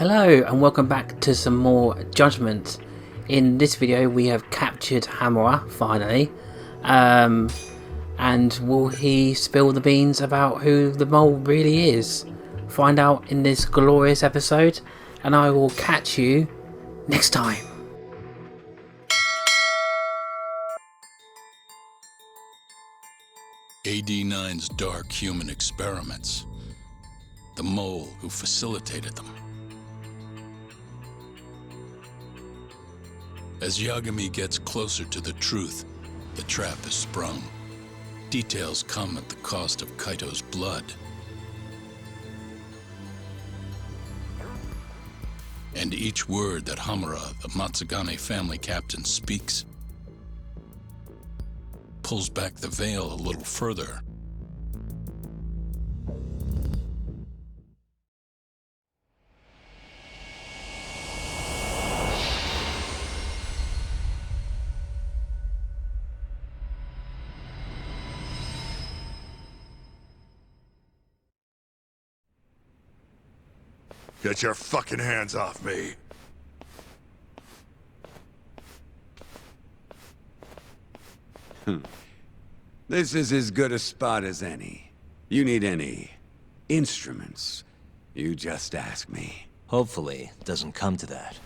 Hello and welcome back to some more Judgment. In this video we have captured Hamura finally, and will he spill the beans about who the mole really is? Find out in this glorious episode, and I will catch you next time. AD9's dark human experiments. The mole who facilitated them. As Yagami gets closer to the truth, the trap is sprung. Details come at the cost of Kaito's blood. And each word that Hamura, the Matsugane family captain, speaks pulls back the veil a little further. Get your fucking hands off me! This is as good a spot as any. You need any instruments, you just ask me. Hopefully, it doesn't come to that.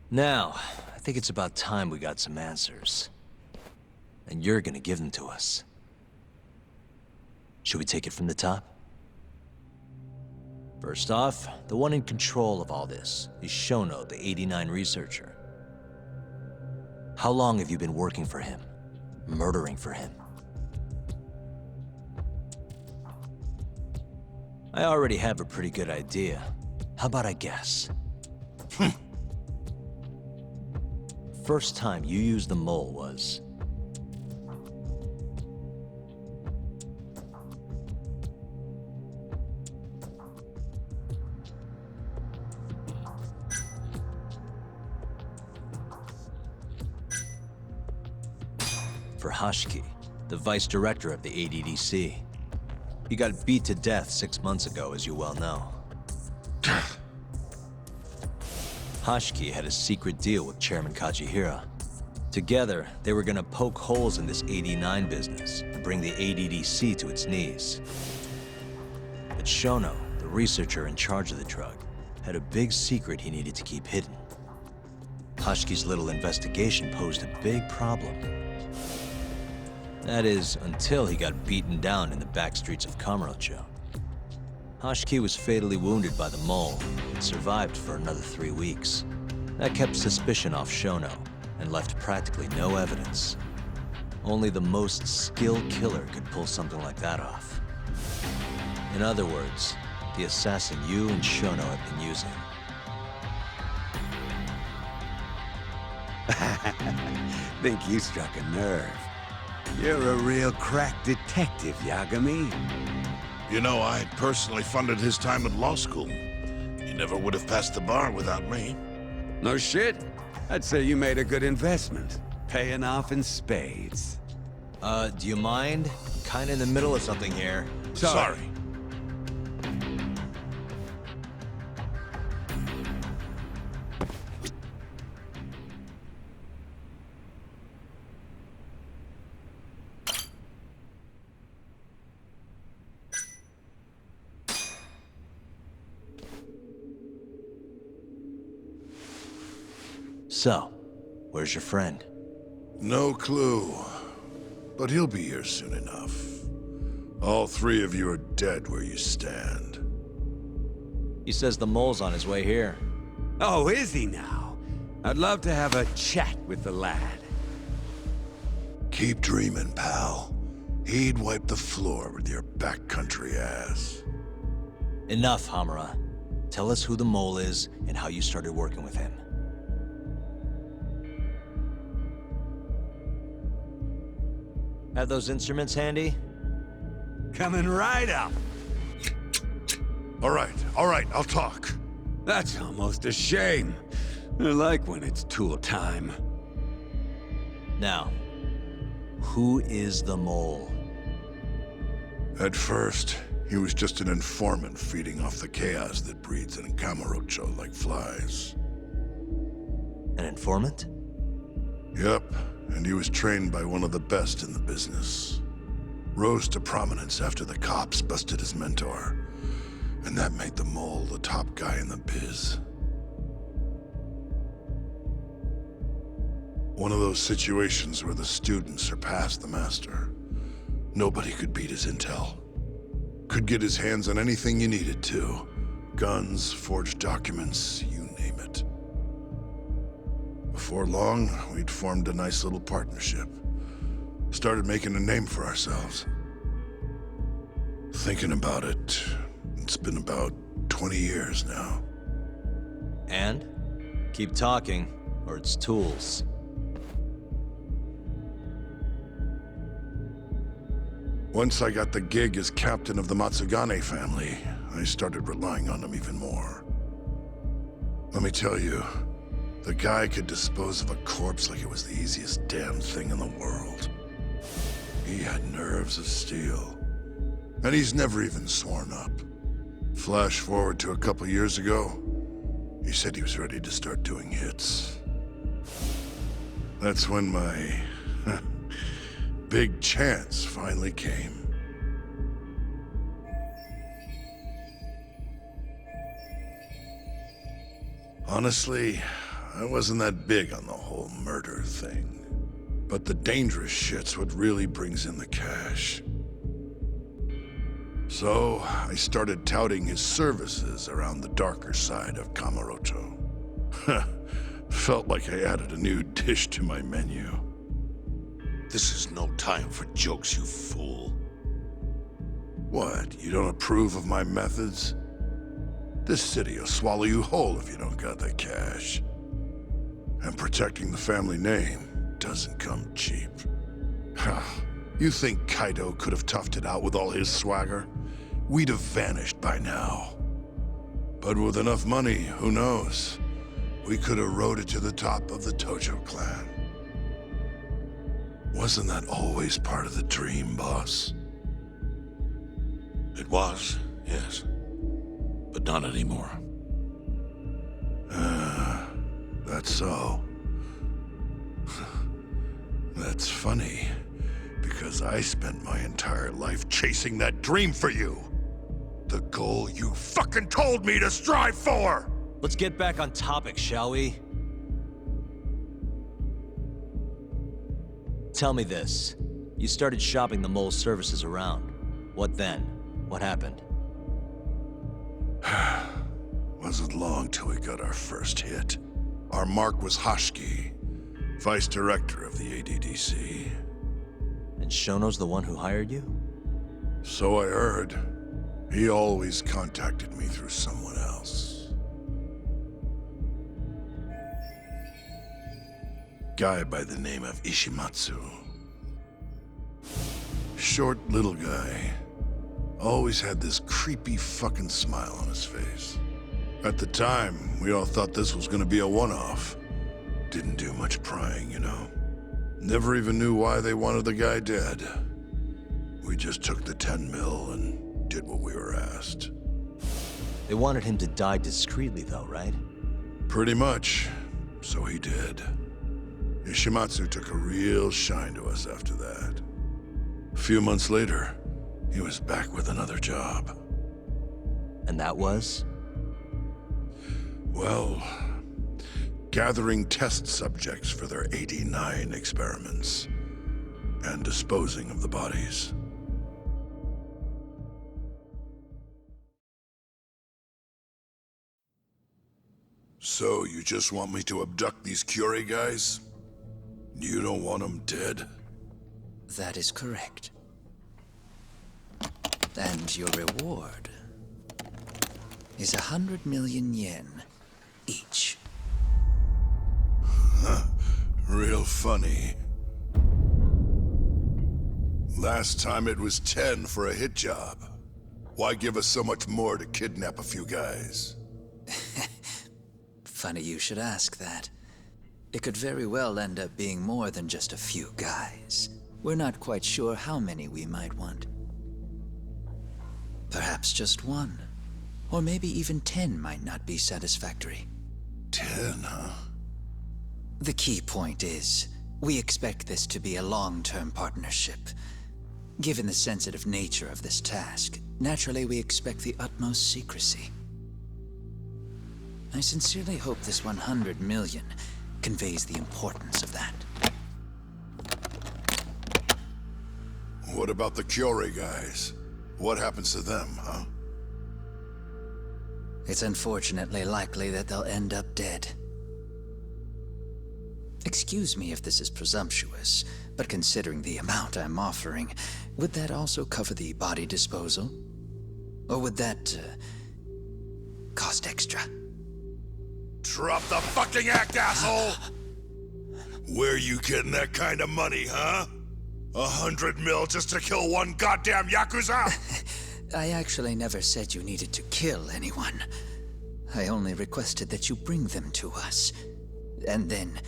Now, I think it's about time we got some answers. And you're gonna give them to us. Should we take it from the top? First off, the one in control of all this is Shono, the 89 researcher. How long have you been working for him? Murdering for him? I already have a pretty good idea. How about I guess? First time you used the mole was... for Hashiki, the vice director of the ADDC. He got beat to death 6 months ago, as you well know. Hashiki had a secret deal with Chairman Kajihira. Together, they were gonna poke holes in this 89 business and bring the ADDC to its knees. But Shono, the researcher in charge of the drug, had a big secret he needed to keep hidden. Hashiki's little investigation posed a big problem. That is, until he got beaten down in the back streets of Kamurocho. Hashiki was fatally wounded by the mole and survived for another 3 weeks. That kept suspicion off Shono and left practically no evidence. Only the most skilled killer could pull something like that off. In other words, the assassin you and Shono have been using. Think you struck a nerve. You're a real crack detective, Yagami. You know, I personally funded his time at law school. He never would have passed the bar without me. No shit. I'd say you made a good investment. Paying off in spades. Do you mind? Kinda in the middle of something here. Sorry. So, where's your friend? No clue. But he'll be here soon enough. All three of you are dead where you stand. He says the mole's on his way here. Oh, is he now? I'd love to have a chat with the lad. Keep dreaming, pal. He'd wipe the floor with your backcountry ass. Enough, Hamura. Tell us who the mole is and how you started working with him. Have those instruments handy? Coming right up. All right, I'll talk. That's almost a shame. I like when it's tool time. Now, who is the mole? At first, He was just an informant feeding off the chaos that breeds in Kamurocho like flies. An informant? Yep, and he was trained by one of the best in the business. Rose to prominence after the cops busted his mentor. And that made the mole the top guy in the biz. One of those situations where the student surpassed the master. Nobody could beat his intel. Could get his hands on anything you needed to. Guns, forged documents, you name it. Before long, we'd formed a nice little partnership. Started making a name for ourselves. Thinking about it, it's been about 20 years now. And? Keep talking, or it's tools. Once I got the gig as captain of the Matsugane family, I started relying on him even more. Let me tell you, the guy could dispose of a corpse like it was the easiest damn thing in the world. He had nerves of steel. And he's never even sworn up. Flash forward to a couple years ago, he said he was ready to start doing hits. That's when my big chance finally came. Honestly, I wasn't that big on the whole murder thing. But the dangerous shit's what really brings in the cash. So, I started touting his services around the darker side of Kamurocho. Felt like I added a new dish to my menu. This is no time for jokes, you fool. What, you don't approve of my methods? This city will swallow you whole if you don't got the cash. And protecting the family name doesn't come cheap. You think Kaito could have toughed it out with all his swagger? We'd have vanished by now. But with enough money, who knows? We could have rode it to the top of the Tojo clan. Wasn't that always part of the dream, boss? It was, yes. But not anymore. That's so. That's funny, because I spent my entire life chasing that dream for you. The goal you fucking told me to strive for! Let's get back on topic, shall we? Tell me this. You started shopping the mole's services around. What then? What happened? Wasn't long till we got our first hit. Our mark was Hoshiki, vice director of the ADDC. And Shono's the one who hired you? So I heard. He always contacted me through someone else. Guy by the name of Ishimatsu. Short little guy. Always had this creepy fucking smile on his face. At the time, we all thought this was gonna be a one-off. Didn't do much prying, you know. Never even knew why they wanted the guy dead. We just took the 10 mil and did what we were asked. They wanted him to die discreetly though, right? Pretty much. So he did. Ishimatsu took a real shine to us after that. A few months later, he was back with another job. And that was? Well, gathering test subjects for their 89 experiments. And disposing of the bodies. So, you just want me to abduct these Curie guys? You don't want them dead? That is correct. And your reward is 100 million yen each. Real funny. Last time it was 10 for a hit job. Why give us so much more to kidnap a few guys? Funny you should ask that. It could very well end up being more than just a few guys. We're not quite sure how many we might want. perhaps just one. Or maybe even 10 might not be satisfactory. 10, huh? The key point is, we expect this to be a long-term partnership. Given the sensitive nature of this task, naturally we expect the utmost secrecy. I sincerely hope this 100 million conveys the importance of that. What about the Kyori guys? What happens to them, huh? It's unfortunately likely that they'll end up dead. Excuse me if this is presumptuous, but considering the amount I'm offering, would that also cover the body disposal? Or would that, cost extra? Drop the fucking act, asshole! Where you getting that kind of money, huh? 100 mil just to kill one goddamn Yakuza? I actually never said you needed to kill anyone. I only requested that you bring them to us. And then,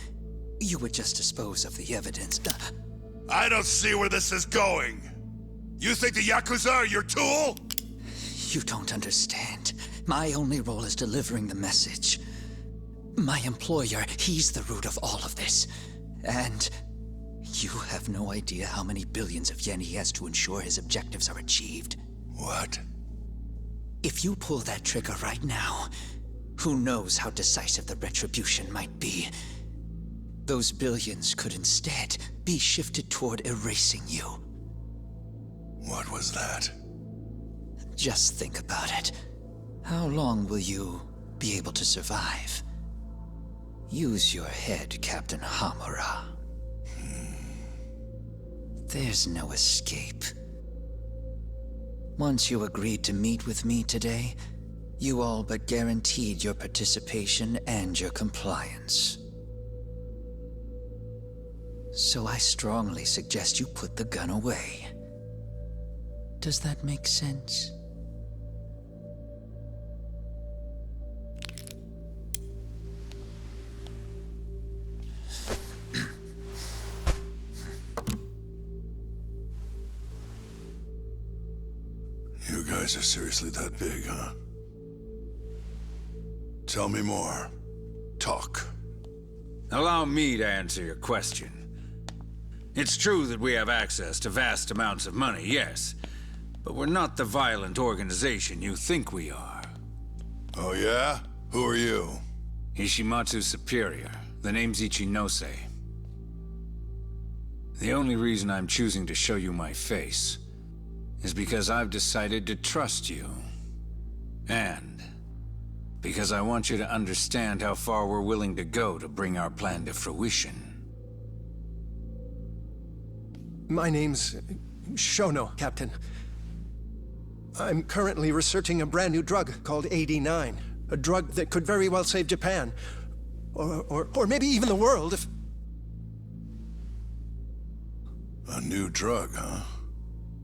you would just dispose of the evidence. I don't see where this is going. You think the Yakuza are your tool? You don't understand. My only role is delivering the message. My employer, he's the root of all of this. And you have no idea how many billions of yen he has to ensure his objectives are achieved. What? If you pull that trigger right now, who knows how decisive the retribution might be. Those billions could instead be shifted toward erasing you. What was that? Just think about it. How long will you be able to survive? Use your head, Captain Hamura. There's no escape. Once you agreed to meet with me today, you all but guaranteed your participation and your compliance. So I strongly suggest you put the gun away. Does that make sense? You guys are seriously that big, huh? Tell me more. Talk. Allow me to answer your question. It's true that we have access to vast amounts of money, yes. But we're not the violent organization you think we are. Oh yeah? Who are you? Ishimatsu's superior. The name's Ichinose. The only reason I'm choosing to show you my face is because I've decided to trust you. And because I want you to understand how far we're willing to go to bring our plan to fruition. My name's Shono, Captain. I'm currently researching a brand new drug called AD9. A drug that could very well save Japan. Or maybe even the world if... A new drug, huh?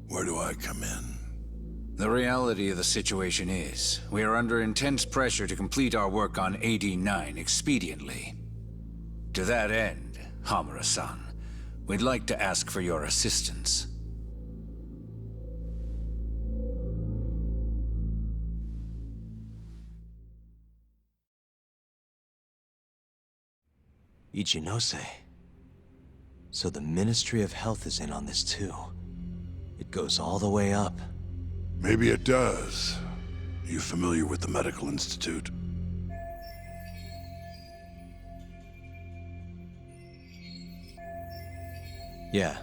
Where do I come in? The reality of the situation is, we are under intense pressure to complete our work on AD9 expediently. To that end, Hamura-san, we'd like to ask for your assistance. Ichinose. So the Ministry of Health is in on this too. It goes all the way up. Maybe it does. You familiar with the Medical Institute? Yeah.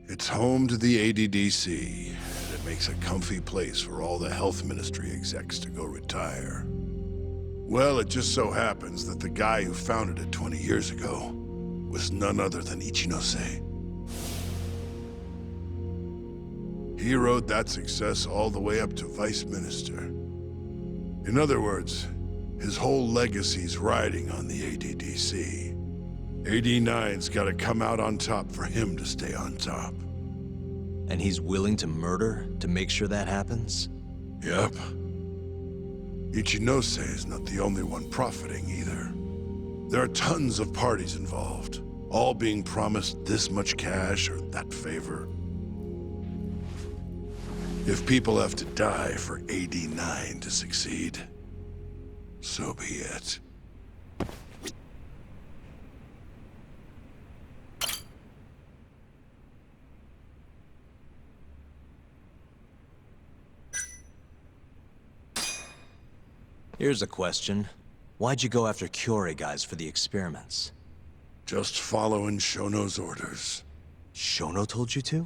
It's home to the ADDC, and it makes a comfy place for all the Health Ministry execs to go retire. Well, it just so happens that the guy who founded it 20 years ago was none other than Ichinose. He rode that success all the way up to Vice Minister. In other words, his whole legacy's riding on the ADDC. AD9's gotta come out on top for him to stay on top. And he's willing to murder to make sure that happens? Yep. Ichinose is not the only one profiting either. There are tons of parties involved, all being promised this much cash or that favor. If people have to die for AD9 to succeed, so be it. Here's a question. Why'd you go after Kyorei guys for the experiments? Just following Shono's orders. Shono told you to?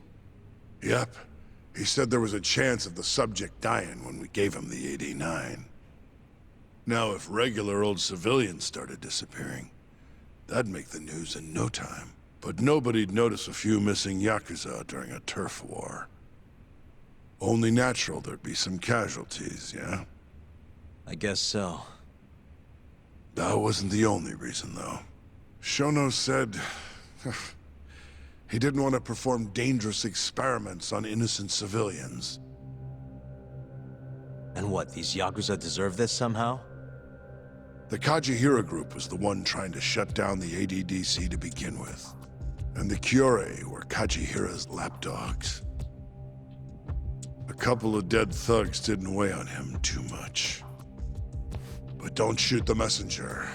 Yep. He said there was a chance of the subject dying when we gave him the AD9. Now, if regular old civilians started disappearing, that'd make the news in no time. But nobody'd notice a few missing Yakuza during a turf war. Only natural there'd be some casualties, yeah? I guess so. That wasn't the only reason, though. Shono said... he didn't want to perform dangerous experiments on innocent civilians. And what, these Yakuza deserve this somehow? The Kajihira group was the one trying to shut down the ADDC to begin with. And the Kyorei were Kajihira's lapdogs. A couple of dead thugs didn't weigh on him too much. But don't shoot the messenger.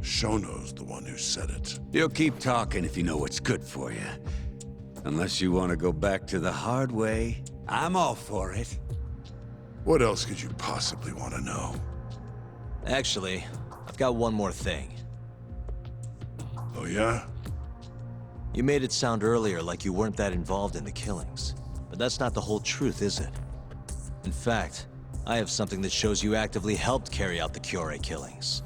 Shono's the one who said it. You'll keep talking if you know what's good for you. Unless you want to go back to the hard way, I'm all for it. What else could you possibly want to know? Actually, I've got one more thing. Oh yeah? You made it sound earlier like you weren't that involved in the killings. But that's not the whole truth, is it? In fact, I have something that shows you actively helped carry out the Kyorei killings.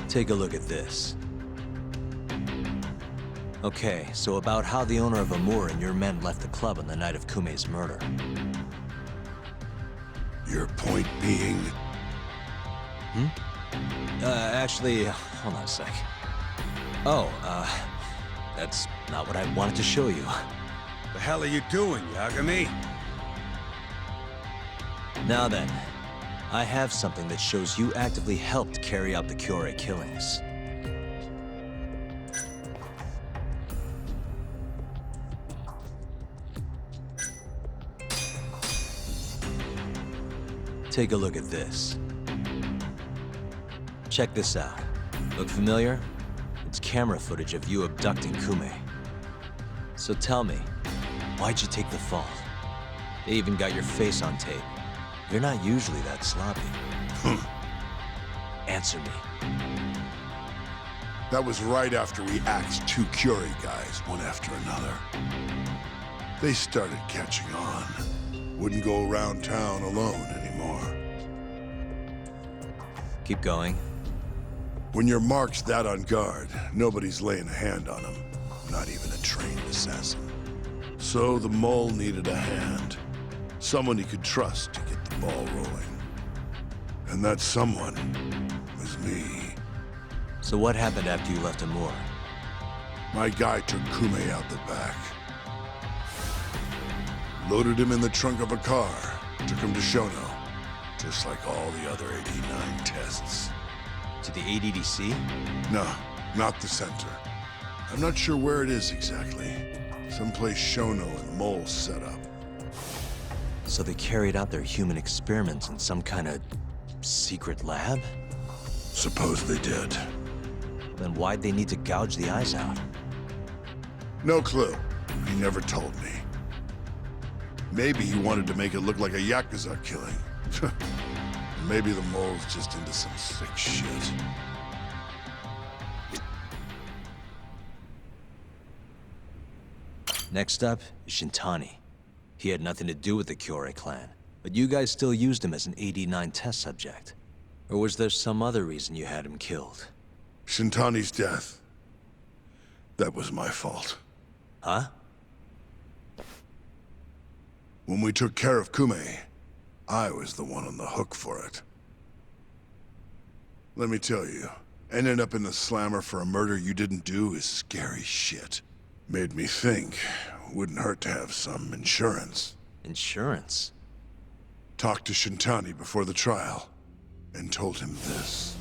Take a look at this. Okay, so about how the owner of Amur and your men left the club on the night of Kumei's murder. Your point being? Actually, hold on a sec. Oh, that's not what I wanted to show you. The hell are you doing, Yagami? Now then, I have something that shows you actively helped carry out the Kyorei killings. Take a look at this. Check this out. Look familiar? It's camera footage of you abducting Kume. So tell me, why'd you take the fall? They even got your face on tape. You're not usually that sloppy. Answer me. That was right after we axed two Kyorei guys, one after another. They started catching on. Wouldn't go around town alone anymore. Keep going. When you're marked that on guard, nobody's laying a hand on them. Not even a trained assassin. So the mole needed a hand. Someone he could trust to get the ball rolling. And that someone was me. So what happened after you left Amur? My guy took Kume out the back. Loaded him in the trunk of a car. Took him to Shono. Just like all the other 89 tests. To the ADDC? No, not the center. I'm not sure where it is exactly. Someplace Shono and Mole set up. So they carried out their human experiments in some kind of secret lab? Suppose they did. Then why'd they need to gouge the eyes out? No clue. He never told me. Maybe he wanted to make it look like a Yakuza killing. Maybe the mole's just into some sick shit. Next up is Shintani. He had nothing to do with the Kyorei clan, but you guys still used him as an AD9 test subject. Or was there some other reason you had him killed? Shintani's death. That was my fault. Huh? When we took care of Kume, I was the one on the hook for it. Let me tell you, ending up in the slammer for a murder you didn't do is scary shit. Made me think, wouldn't hurt to have some insurance. Insurance? Talked to Shintani before the trial, and told him this.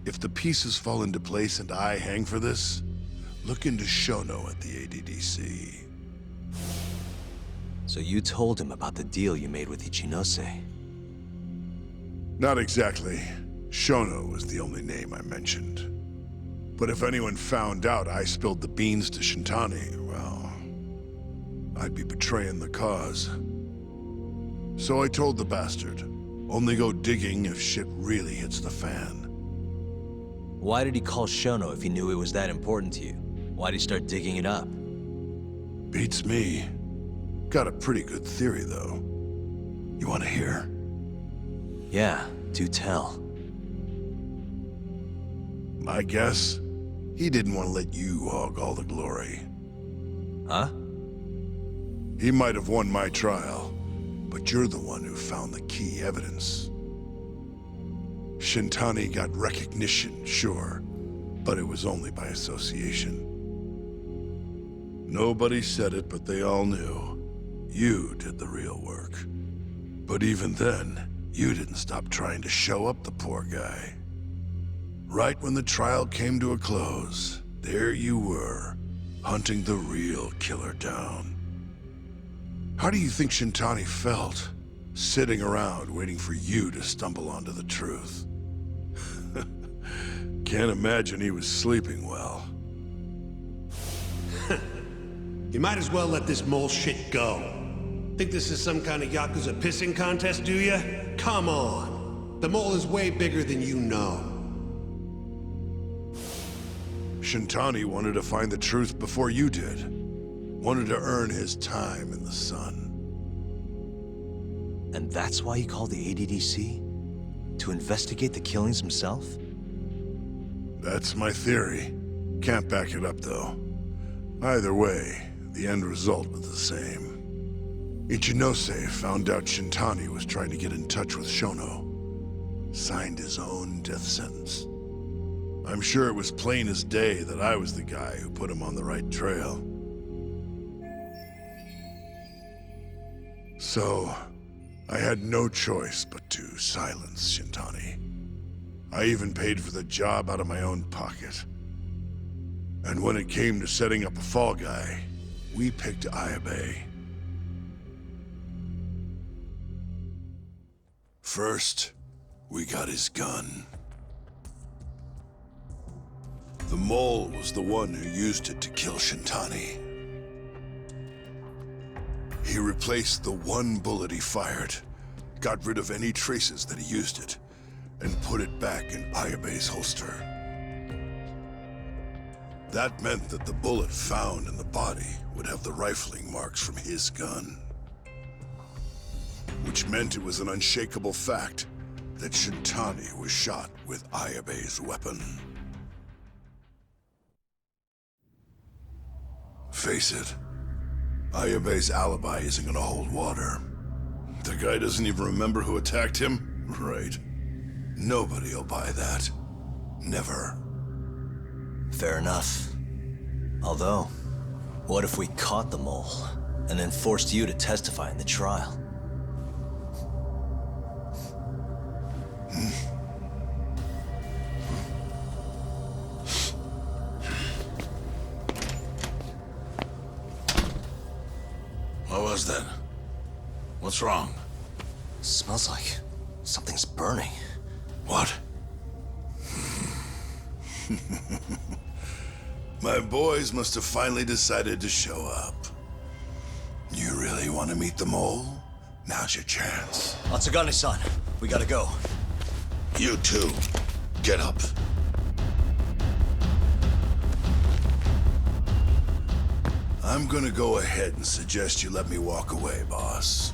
If the pieces fall into place and I hang for this, look into Shono at the ADDC. So you told him about the deal you made with Ichinose? Not exactly. Shono was the only name I mentioned. But if anyone found out I spilled the beans to Shintani, well, I'd be betraying the cause. So I told the bastard, only go digging if shit really hits the fan. Why did he call Shono if he knew it was that important to you? Why'd he start digging it up? Beats me. Got a pretty good theory, though. You want to hear? Yeah, do tell. My guess? He didn't want to let you hog all the glory. Huh? He might have won my trial, but you're the one who found the key evidence. Shintani got recognition, sure, but it was only by association. Nobody said it, but they all knew. You did the real work. But even then, you didn't stop trying to show up the poor guy. Right when the trial came to a close, there you were, hunting the real killer down. How do you think Shintani felt, sitting around waiting for you to stumble onto the truth? Can't imagine he was sleeping well. You might as well let this mole shit go. Think this is some kind of Yakuza pissing contest, do ya? Come on. The mole is way bigger than you know. Shintani wanted to find the truth before you did. Wanted to earn his time in the sun. And that's why he called the ADDC? To investigate the killings himself? That's my theory. Can't back it up, though. Either way, the end result was the same. Ichinose found out Shintani was trying to get in touch with Shono. Signed his own death sentence. I'm sure it was plain as day that I was the guy who put him on the right trail. So, I had no choice but to silence Shintani. I even paid for the job out of my own pocket. And when it came to setting up a fall guy, we picked Ayabe. First, we got his gun. The mole was the one who used it to kill Shintani. He replaced the one bullet he fired, got rid of any traces that he used it, and put it back in Ayabe's holster. That meant that the bullet found in the body would have the rifling marks from his gun. Which meant it was an unshakable fact that Shintani was shot with Ayabe's weapon. Face it, Ayabe's alibi isn't gonna hold water. The guy doesn't even remember who attacked him? Right. Nobody'll buy that. Never. Fair enough. Although, what if we caught the mole, and then forced you to testify in the trial? What was that? What's wrong? Smells like something's burning. What? My boys must have finally decided to show up. You really want to meet the mole? Now's your chance. Atsugane-san, we gotta go. You too. Get up. I'm gonna go ahead and suggest you let me walk away, boss.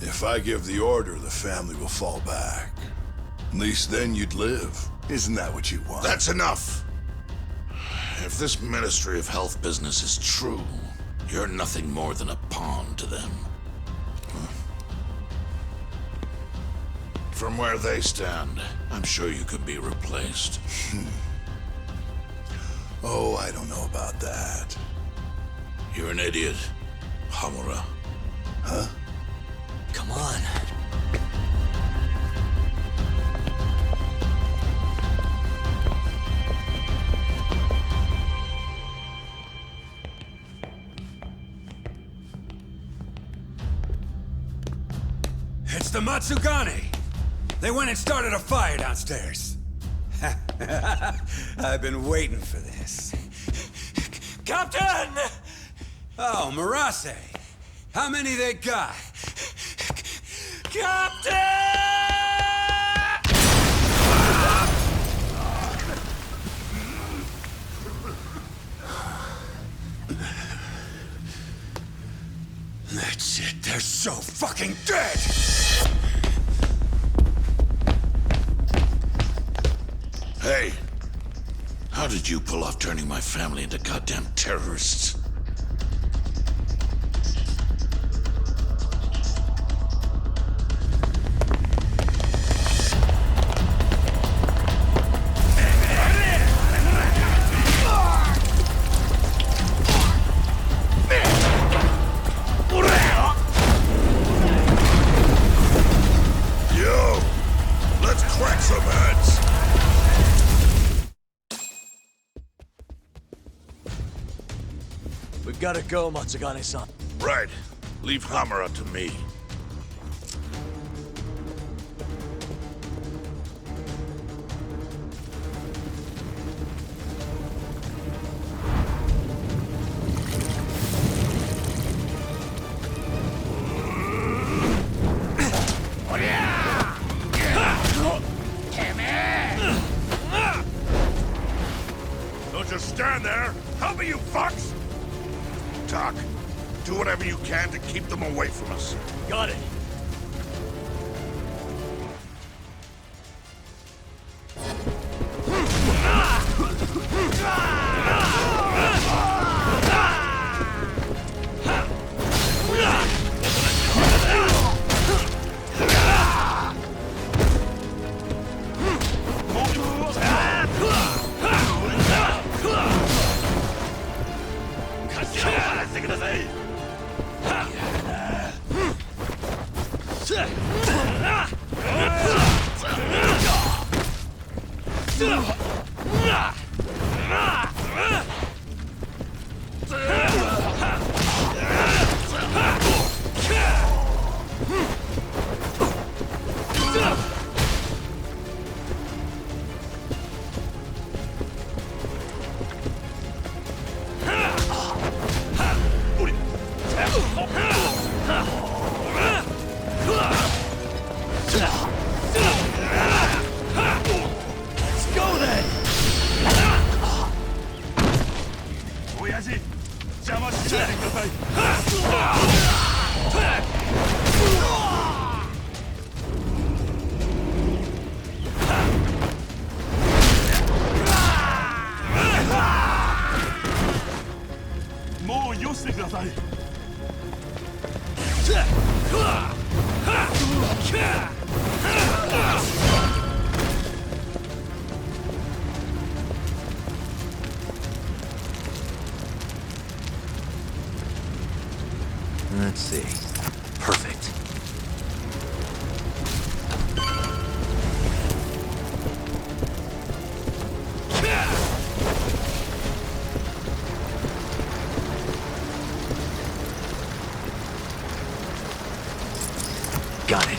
If I give the order, the family will fall back. At least then you'd live. Isn't that what you want? That's enough! If this Ministry of Health business is true, you're nothing more than a pawn to them. From where they stand, I'm sure you could be replaced. Oh, I don't know about that. You're an idiot, Hamura. Huh? Come on. It's the Matsugane! They went and started a fire downstairs. I've been waiting for this. Captain! Oh, Marase. How many they got? Captain! That's it. They're so fucking dead! Hey, how did you pull off turning my family into goddamn terrorists? Yo, let's crack some heads. We've gotta go, Matsugane-san. Right. Leave Hamura to me. Don't just stand there! Help me, you fucks! Doc, do whatever you can to keep them away from us. Got it. Let's see. Perfect. Got it.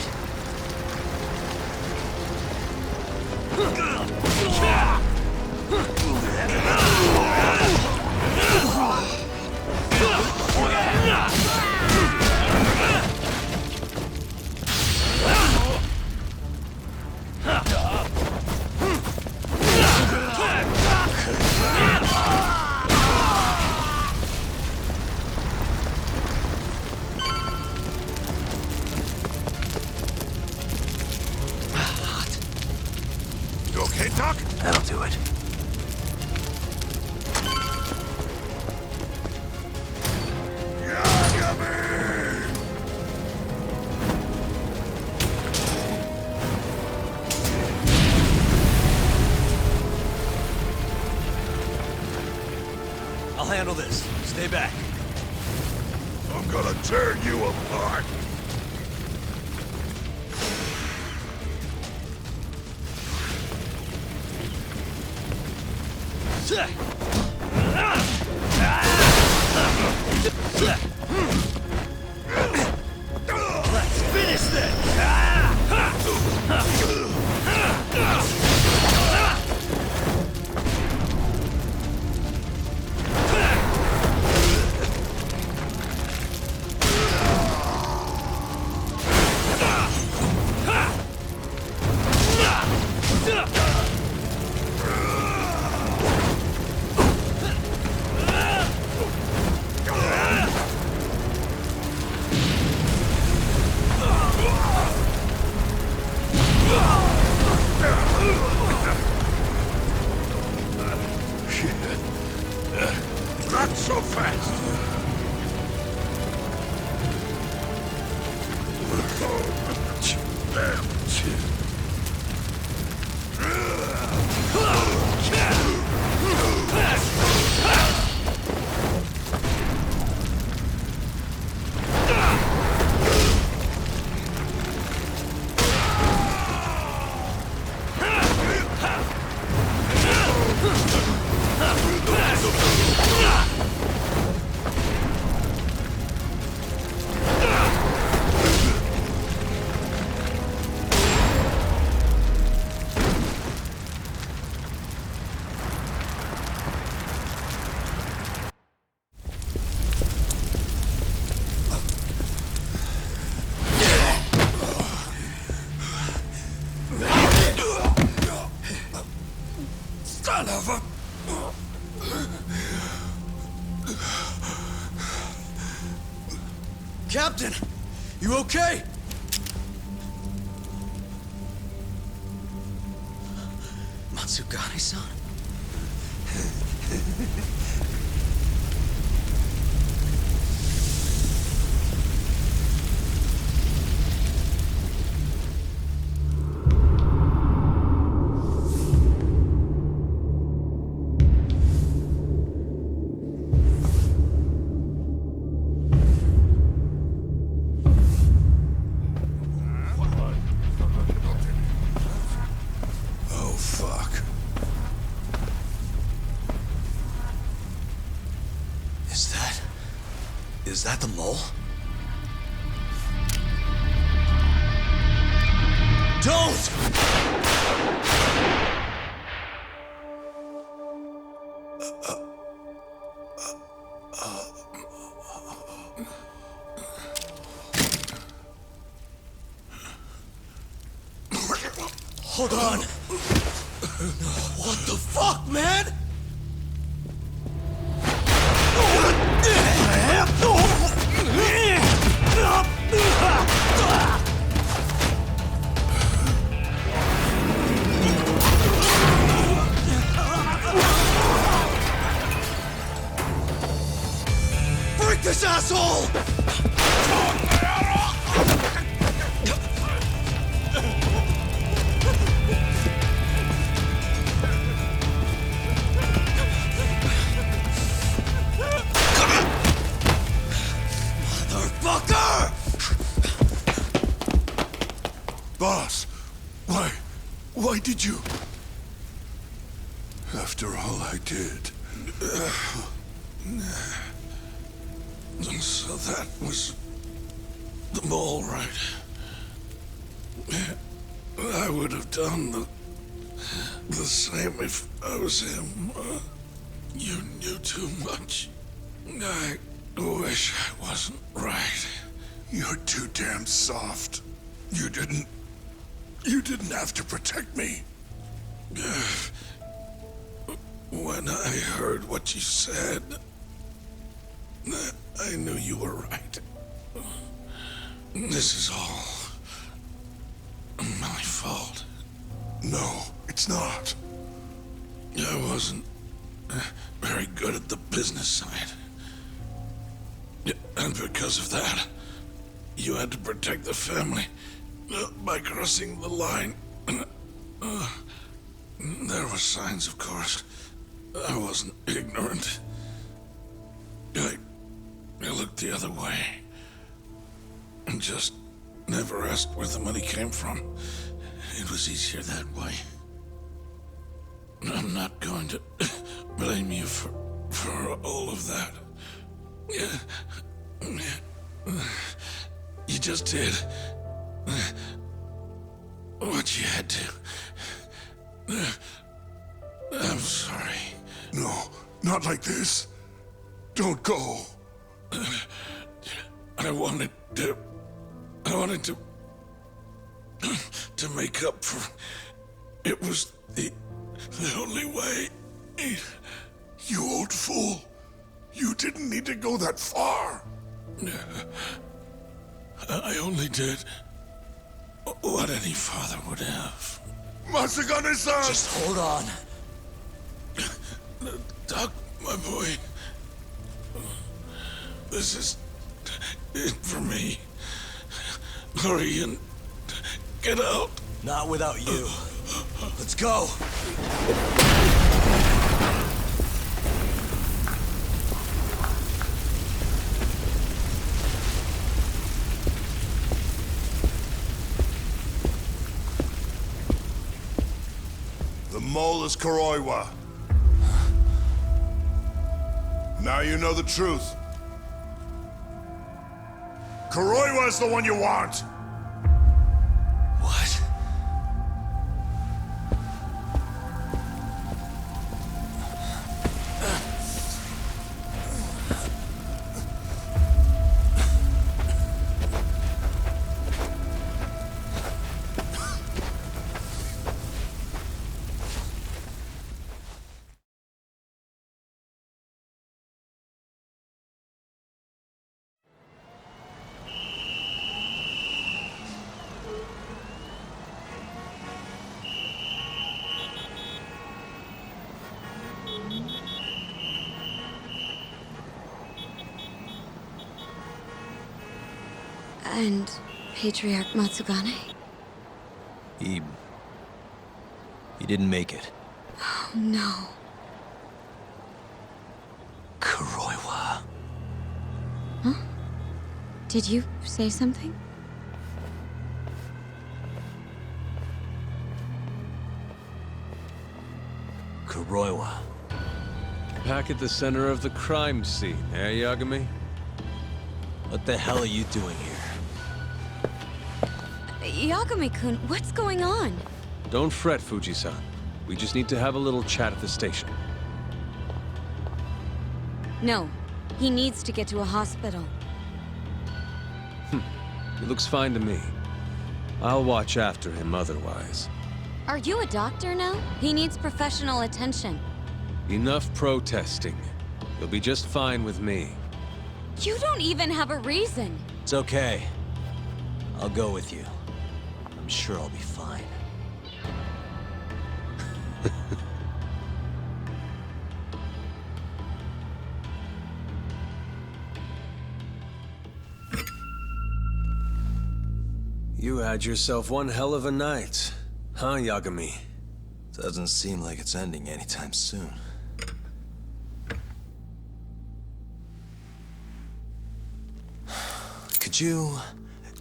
I'll handle this. Stay back. I'm gonna tear you apart. Let's finish this! Not so fast. Son of a... Captain! You okay? Matsugane-san? Oh, fuck. Is that the mole? Don't! Hold on! What the fuck, man? Break this asshole! Motherfucker! Boss, why did you? After all I did. So that was the mole, right? I would have done the same if I was him. You knew too much. I wish I wasn't right. You're too damn soft. You didn't have to protect me. When I heard what you said, I knew you were right. This is all my fault. No, it's not. I wasn't very good at the business side. And because of that, you had to protect the family by crossing the line. There were signs, of course. I wasn't ignorant. went the other way. And just never asked where the money came from. It was easier that way. I'm not going to blame you for all of that. You just did what you had to. I'm sorry. No, not like this. Don't go. I wanted to make up for. It was the only way. You old fool. You didn't need to go that far. I only did what any father would have. Matsugane-san! Just hold on. Doc, my boy. This is it for me. Hurry and get out. Not without you. Let's go. The mole is Kuroiwa. Now you know the truth. Kuroiwa is the one you want. What? And Patriarch Matsugane? He didn't make it. Oh, no. Kuroiwa. Huh? Did you say something? Kuroiwa. Back at the center of the crime scene, eh, Yagami? What the hell are you doing here? Yagami-kun, what's going on? Don't fret, Fuji-san. We just need to have a little chat at the station. No, he needs to get to a hospital. He looks fine to me. I'll watch after him otherwise. Are you a doctor now? He needs professional attention. Enough protesting. He'll be just fine with me. You don't even have a reason. It's okay. I'll go with you. I'm sure I'll be fine. You had yourself one hell of a night, huh, Yagami? Doesn't seem like it's ending anytime soon. Could you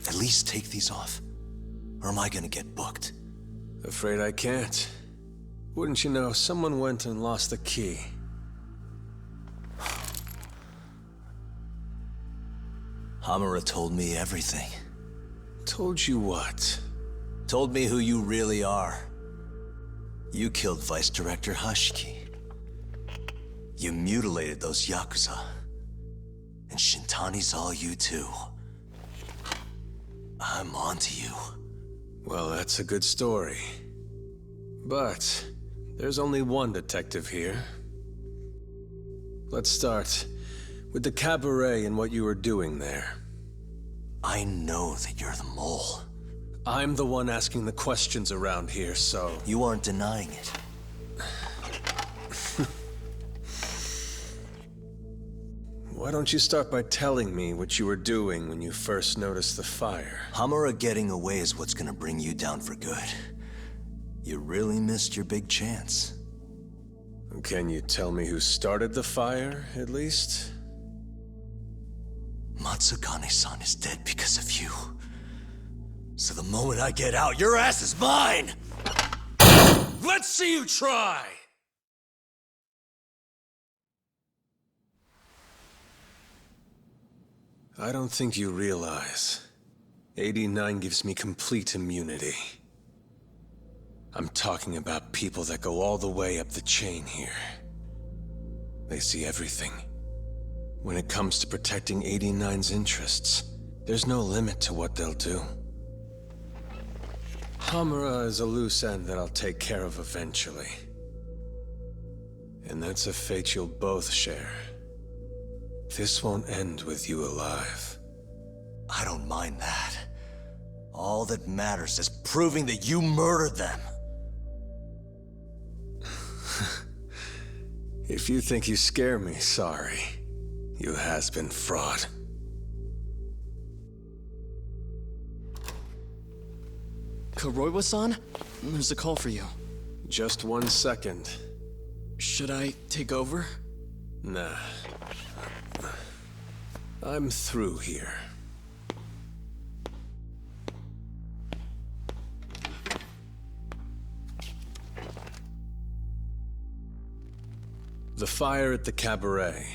at least take these off? Or am I gonna get booked? Afraid I can't. Wouldn't you know, someone went and lost the key. Hamura told me everything. Told you what? Told me who you really are. You killed Vice Director Hashiki. You mutilated those Yakuza. And Shintani's all you too. I'm onto you. Well, that's a good story. But there's only one detective here. Let's start with the cabaret and what you were doing there. I know that you're the mole. I'm the one asking the questions around here, so... You aren't denying it. Why don't you start by telling me what you were doing when you first noticed the fire? Hamura getting away is what's gonna bring you down for good. You really missed your big chance. Can you tell me who started the fire, at least? Matsugane-san is dead because of you. So the moment I get out, your ass is mine! Let's see you try! I don't think you realize. 89 gives me complete immunity. I'm talking about people that go all the way up the chain here. They see everything. When it comes to protecting 89's interests, there's no limit to what they'll do. Hamura is a loose end that I'll take care of eventually. And that's a fate you'll both share. This won't end with you alive. I don't mind that. All that matters is proving that you murdered them. If you think you scare me, sorry. You has-been fraud. Kuroiwa-san? There's a call for you. Just 1 second. Should I take over? Nah. I'm through here. The fire at the cabaret.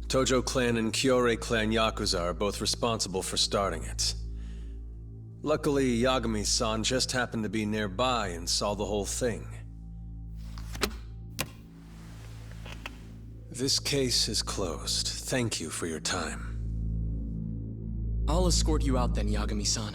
Tojo clan and Kyorei clan Yakuza are both responsible for starting it. Luckily, Yagami-san just happened to be nearby and saw the whole thing. This case is closed. Thank you for your time. I'll escort you out then, Yagami-san.